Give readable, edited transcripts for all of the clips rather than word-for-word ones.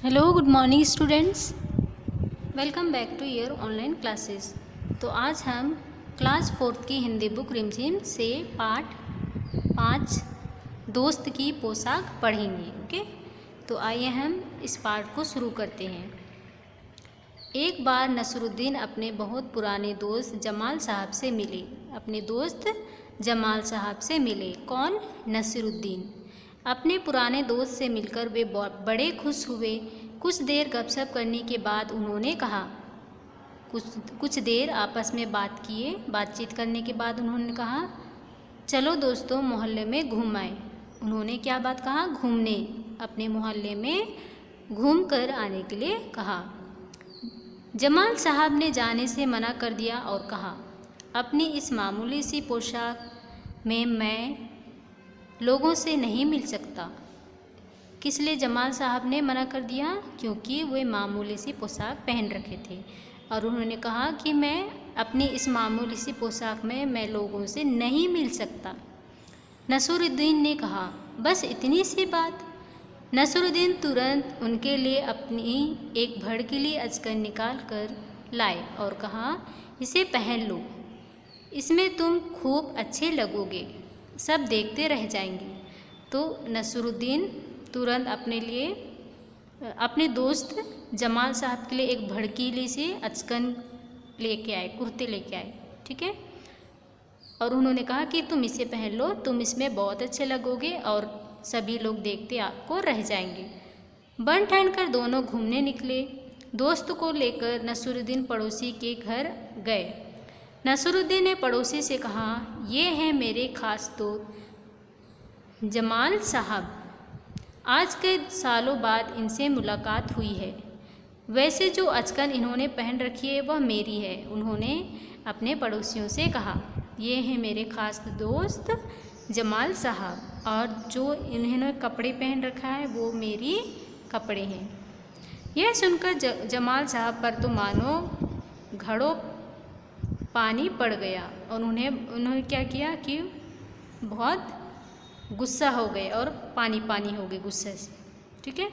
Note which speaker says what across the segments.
Speaker 1: Hello good morning students. Welcome back to your online classes. तो आज हम class 4 की हिंदी बुक रिमझिम से पाठ 5 दोस्त की पोशाक पढ़ेंगे। ओके, तो आइए हम इस पाठ को शुरू करते हैं। एक बार नसरुद्दीन अपने बहुत पुराने दोस्त जमाल साहब से मिले। अपने दोस्त जमाल साहब से मिले। कौन? नसरुद्दीन। अपने पुराने दोस्त से मिलकर वे बड़े खुश हुए। कुछ देर गपशप करने के बाद उन्होंने कहा, कुछ देर आपस में बातचीत करने के बाद उन्होंने कहा, चलो दोस्तों मोहल्ले में घूम आए। उन्होंने क्या बात कहा? घूमने, अपने मोहल्ले में घूम कर आने के लिए कहा। जमाल साहब ने जाने से मना कर दिया और कहा, अपनी इस मामूली सी पोशाक में मैं लोगों से नहीं मिल सकता। किस लिए जमाल साहब ने मना कर दिया? क्योंकि वे मामूली सी पोशाक पहन रखे थे और उन्होंने कहा कि मैं अपनी इस मामूली सी पोशाक में मैं लोगों से नहीं मिल सकता। नसरुद्दीन ने कहा, बस इतनी सी बात? नसरुद्दीन तुरंत उनके लिए अपनी एक भड़कीली अचकन निकाल कर लाए और कहा, इसे पहन लो, इसमें तुम खूब अच्छे लगोगे, सब देखते रह जाएंगे। तो नसरुद्दीन तुरंत अपने दोस्त जमाल साहब के लिए एक भड़कीली सी अचकन लेके आए, कुर्ते लेके आए। ठीक है, और उन्होंने कहा कि तुम इसे पहन लो, तुम इसमें बहुत अच्छे लगोगे और सभी लोग देखते आपको रह जाएंगे। बन ठन कर दोनों घूमने निकले। दोस्त को लेकर नसरुद्दीन पड़ोसी के घर गए। नसरुद्दीन ने पड़ोसी से कहा, ये हैं मेरे खास दोस्त जमाल साहब, आज के सालों बाद इनसे मुलाकात हुई है। वैसे जो अचकन इन्होंने पहन रखी है वह मेरी है। उन्होंने अपने पड़ोसियों से कहा, ये हैं मेरे खास दोस्त जमाल साहब, और जो इन्होंने कपड़े पहन रखा है वो मेरी कपड़े हैं। यह सुनकर जमाल साहब पर तो मानो घड़ों पानी पड़ गया और उन्होंने क्या किया कि बहुत गुस्सा हो गए और पानी पानी हो गए गुस्से से। ठीक है,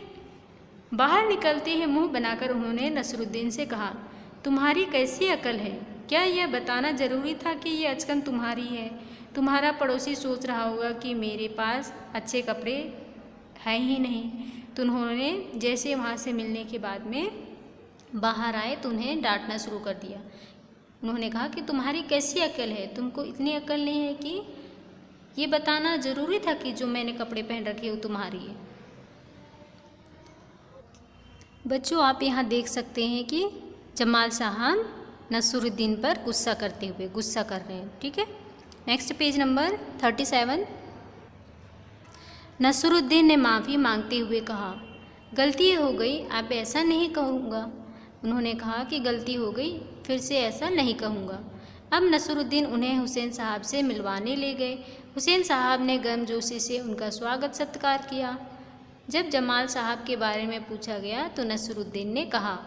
Speaker 1: बाहर निकलते ही मुंह बनाकर उन्होंने नसरुद्दीन से कहा, तुम्हारी कैसी अकल है? क्या यह बताना ज़रूरी था कि ये अचकन तुम्हारी है? तुम्हारा पड़ोसी सोच रहा होगा कि मेरे पास अच्छे कपड़े हैं ही नहीं। तो उन्होंने जैसे वहाँ से मिलने के बाद में बाहर आए तो उन्हें डांटना शुरू कर दिया। उन्होंने कहा कि तुम्हारी कैसी अकल है? तुमको इतनी अकल नहीं है कि ये बताना ज़रूरी था कि जो मैंने कपड़े पहन रखे वो तुम्हारी है। बच्चों, आप यहाँ देख सकते हैं कि जमाल साहब नसरुद्दीन पर गुस्सा कर रहे हैं। ठीक है, नेक्स्ट पेज नंबर 37। नसरुद्दीन ने माफ़ी मांगते हुए कहा, गलती हो गई, अब ऐसा नहीं कहूँगा। उन्होंने कहा कि गलती हो गई, फिर से ऐसा नहीं कहूँगा। अब नसरुद्दीन उन्हें हुसैन साहब से मिलवाने ले गए। हुसैन साहब ने गर्मजोशी से उनका स्वागत सत्कार किया। जब जमाल साहब के बारे में पूछा गया तो नसरुद्दीन ने कहा,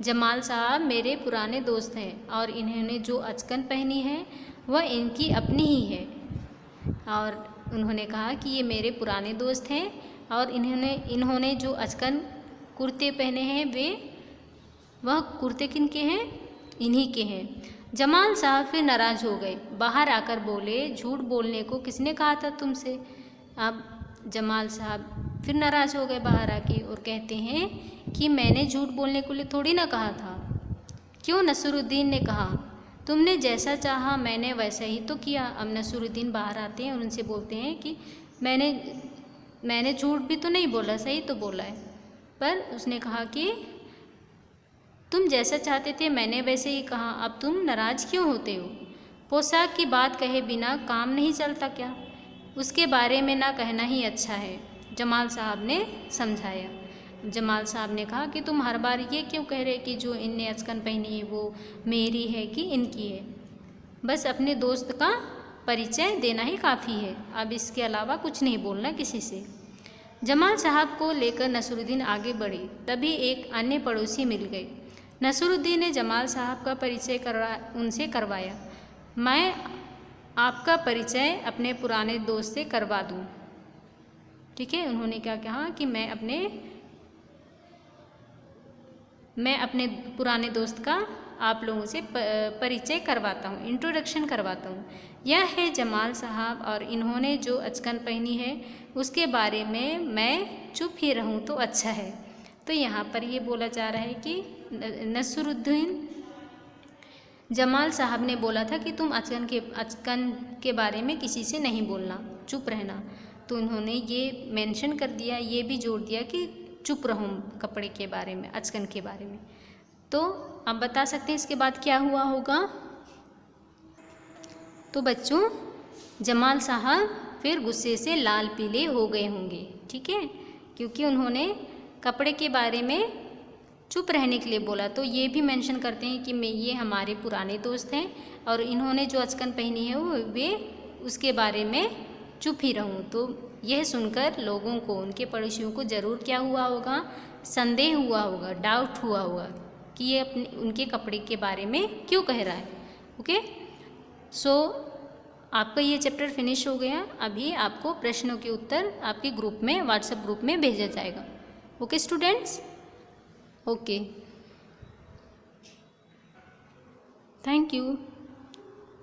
Speaker 1: जमाल साहब मेरे पुराने दोस्त हैं और इन्होंने जो अचकन पहनी है वह इनकी अपनी ही है। और उन्होंने कहा कि ये मेरे पुराने दोस्त हैं और इन्होंने जो अचकन कुर्ते पहने हैं वह कुर्ते किनके हैं? इन्हीं के हैं। जमाल साहब फिर नाराज़ हो गए, बाहर आकर बोले, झूठ बोलने को किसने कहा था तुमसे? अब जमाल साहब फिर नाराज़ हो गए बाहर आके और कहते हैं कि मैंने झूठ बोलने के लिए थोड़ी ना कहा था। क्यों? नसरुद्दीन ने कहा, तुमने जैसा चाहा मैंने वैसा ही तो किया। अब नसरुद्दीन बाहर आते हैं और उनसे बोलते हैं कि मैंने झूठ भी तो नहीं बोला, सही तो बोला है। पर उसने कहा कि तुम जैसा चाहते थे मैंने वैसे ही कहा, अब तुम नाराज़ क्यों होते हो? पोशाक की बात कहे बिना काम नहीं चलता क्या? उसके बारे में ना कहना ही अच्छा है, जमाल साहब ने समझाया। जमाल साहब ने कहा कि तुम हर बार ये क्यों कह रहे कि जो इनने अचकन पहनी है वो मेरी है कि इनकी है? बस अपने दोस्त का परिचय देना ही काफ़ी है, अब इसके अलावा कुछ नहीं बोलना किसी से। जमाल साहब को लेकर नसरुद्दीन आगे बढ़े, तभी एक अन्य पड़ोसी मिल गए। नसरुद्दीन ने जमाल साहब का परिचय उनसे करवाया। मैं आपका परिचय अपने पुराने दोस्त से करवा दूँ। ठीक है, उन्होंने क्या कहा कि मैं अपने मैं अपने पुराने दोस्त का आप लोगों से परिचय करवाता हूँ, इंट्रोडक्शन करवाता हूँ। यह है जमाल साहब और इन्होंने जो अचकन पहनी है उसके बारे में मैं चुप ही रहूँ तो अच्छा है। तो यहाँ पर ये बोला जा रहा है कि नसरुद्दीन जमाल साहब ने बोला था कि तुम अचकन के बारे में किसी से नहीं बोलना, चुप रहना। तो उन्होंने ये मेंशन कर दिया, ये भी जोड़ दिया कि चुप रहो कपड़े के बारे में, अचकन के बारे में। तो आप बता सकते हैं इसके बाद क्या हुआ होगा। तो बच्चों जमाल साहब फिर गुस्से से लाल पीले हो गए होंगे, ठीक है, क्योंकि उन्होंने कपड़े के बारे में चुप रहने के लिए बोला। तो ये भी मेंशन करते हैं कि ये हमारे पुराने दोस्त हैं और इन्होंने जो अचकन पहनी है वे उसके बारे में चुप ही रहूं। तो यह सुनकर लोगों को, उनके पड़ोसियों को ज़रूर क्या हुआ होगा, संदेह हुआ होगा, डाउट हुआ होगा कि ये उनके कपड़े के बारे में क्यों कह रहा है। ओके, सो आपका ये चैप्टर फिनिश हो गया। अभी आपको प्रश्नों के उत्तर आपके ग्रुप में, व्हाट्सएप ग्रुप में भेजा जाएगा। Okay students, okay, thank you.